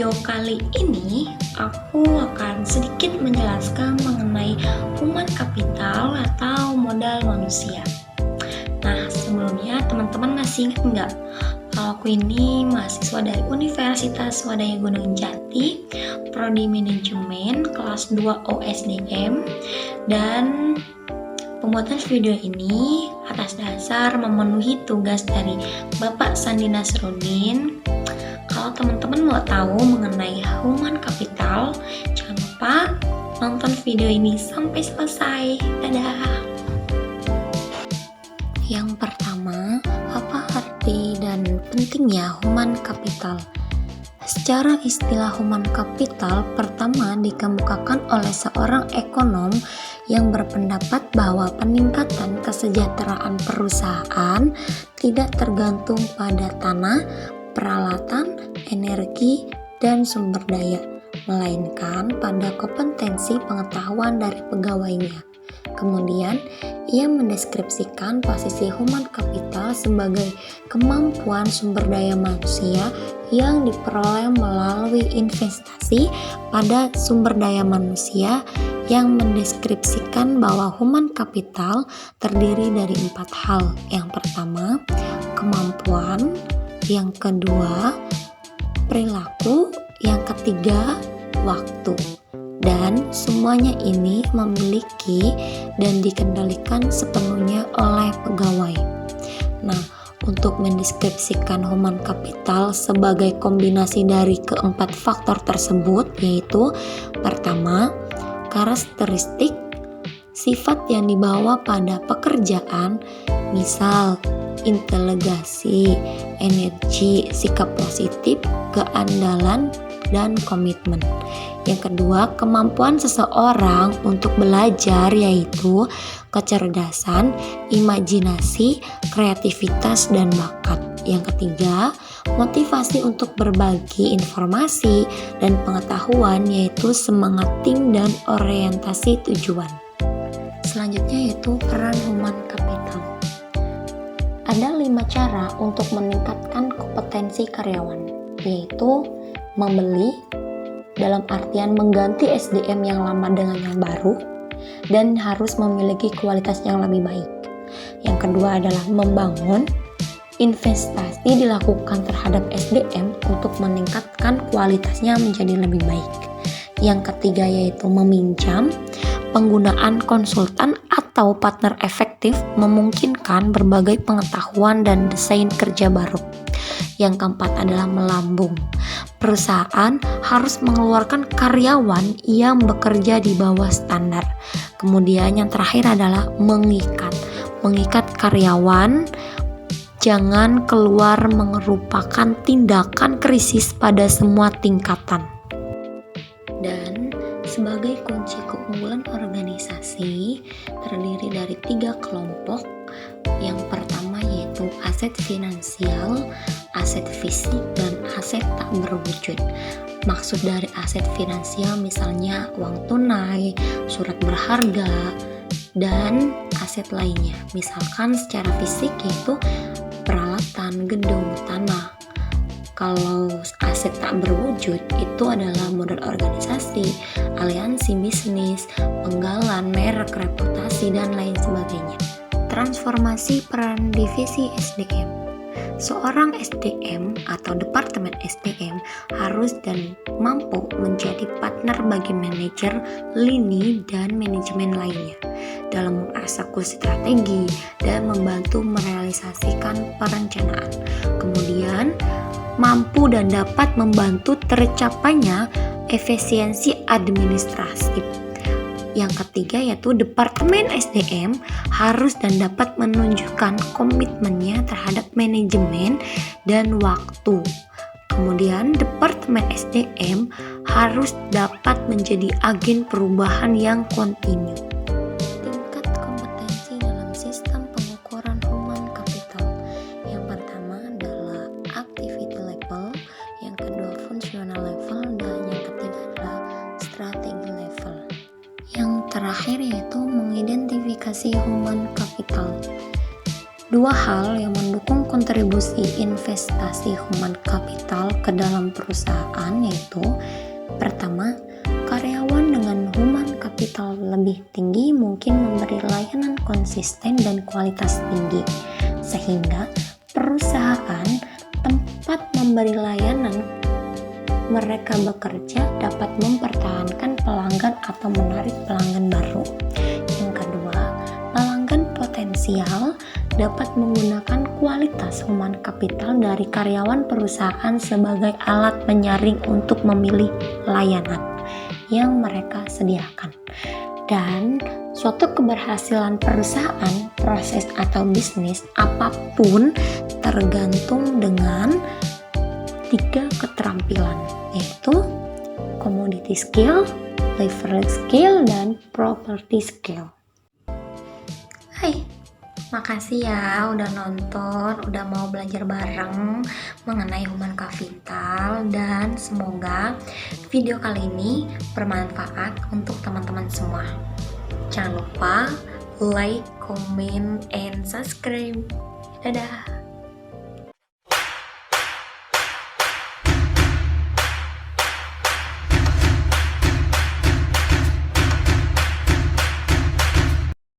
video kali ini aku akan sedikit menjelaskan mengenai human capital atau modal manusia. Nah, sebelumnya teman-teman masih ingat nggak kalau aku ini mahasiswa dari Universitas Wadaya Gunung Jati, Prodi Manajemen kelas 2 OSDM, dan pembuatan video ini atas dasar memenuhi tugas dari Bapak Sandi Nasruddin. Kalau teman-teman mau tahu mengenai human capital, jangan lupa nonton video ini sampai selesai. Dadah! Yang pertama, apa arti dan pentingnya human capital? Secara istilah human capital pertama dikemukakan oleh seorang ekonom yang berpendapat bahwa peningkatan kesejahteraan perusahaan tidak tergantung pada tanah, peralatan, energi, dan sumber daya, melainkan pada kompetensi pengetahuan dari pegawainya. Kemudian, ia mendeskripsikan posisi human capital sebagai kemampuan sumber daya manusia yang diperoleh melalui investasi pada sumber daya manusia, yang mendeskripsikan bahwa human capital terdiri dari 4 hal. Yang pertama, kemampuan, yang kedua, perilaku, yang ketiga, waktu. Dan semuanya ini memiliki dan dikendalikan sepenuhnya oleh pegawai. Nah, untuk mendeskripsikan human capital sebagai kombinasi dari keempat faktor tersebut, yaitu pertama, karakteristik sifat yang dibawa pada pekerjaan, misal inteligensi, energi, sikap positif, keandalan, dan komitmen. Yang kedua, kemampuan seseorang untuk belajar, yaitu kecerdasan, imajinasi, kreativitas, dan bakat. Yang ketiga, motivasi untuk berbagi informasi dan pengetahuan, yaitu semangat tim dan orientasi tujuan. Selanjutnya yaitu peran human capital. Ada 5 cara untuk meningkatkan kompetensi karyawan, yaitu membeli, dalam artian mengganti SDM yang lama dengan yang baru, dan harus memiliki kualitas yang lebih baik. Yang kedua adalah membangun, investasi dilakukan terhadap SDM untuk meningkatkan kualitasnya menjadi lebih baik. Yang ketiga yaitu meminjam, penggunaan konsultan atau partner efektif memungkinkan berbagai pengetahuan dan desain kerja baru. Yang keempat adalah melambung. Perusahaan harus mengeluarkan karyawan yang bekerja di bawah standar. Kemudian yang terakhir adalah mengikat. Mengikat karyawan jangan keluar merupakan tindakan krisis pada semua tingkatan. Dan sebagai kunci keunggulan organisasi terdiri dari 3 kelompok. Yang pertama yaitu aset finansial, aset fisik, dan aset tak berwujud. Maksud dari aset finansial misalnya uang tunai, surat berharga, dan aset lainnya. Misalkan secara fisik yaitu peralatan, gedung, tanah. Kalau aset tak berwujud itu adalah modal organisasi, aliansi bisnis, penggalan, merek, reputasi, dan lain sebagainya. Transformasi peran divisi SDM. Seorang SDM atau Departemen SDM harus dan mampu menjadi partner bagi manajer, lini, dan manajemen lainnya dalam mengeksekusi strategi dan membantu merealisasikan perencanaan. Kemudian, mampu dan dapat membantu tercapainya efisiensi administratif. Yang ketiga yaitu Departemen SDM harus dan dapat menunjukkan komitmennya terhadap manajemen dan waktu. Kemudian Departemen SDM harus dapat menjadi agen perubahan yang kontinu. Tingkat kompetensi dalam sistem pengukuran human capital. Yang pertama adalah activity level, yang kedua functional level, dan yang ketiga adalah strategi level. Yang terakhir yaitu mengidentifikasi human capital. Dua hal yang mendukung kontribusi investasi human capital ke dalam perusahaan yaitu pertama, karyawan dengan human capital lebih tinggi mungkin memberi layanan konsisten dan kualitas tinggi, sehingga perusahaan tempat memberi layanan mereka bekerja dapat mempertahankan pelanggan atau menarik pelanggan baru. Yang kedua, pelanggan potensial dapat menggunakan kualitas human capital dari karyawan perusahaan sebagai alat penyaring untuk memilih layanan yang mereka sediakan. Dan suatu keberhasilan perusahaan, proses atau bisnis apapun tergantung dengan 3 keterampilan, yaitu commodity skill, leverage skill, dan property skill. Hai, makasih ya udah nonton, udah mau belajar bareng mengenai human capital, dan semoga video kali ini bermanfaat untuk teman-teman semua. Jangan lupa like, comment, and subscribe. Dadah!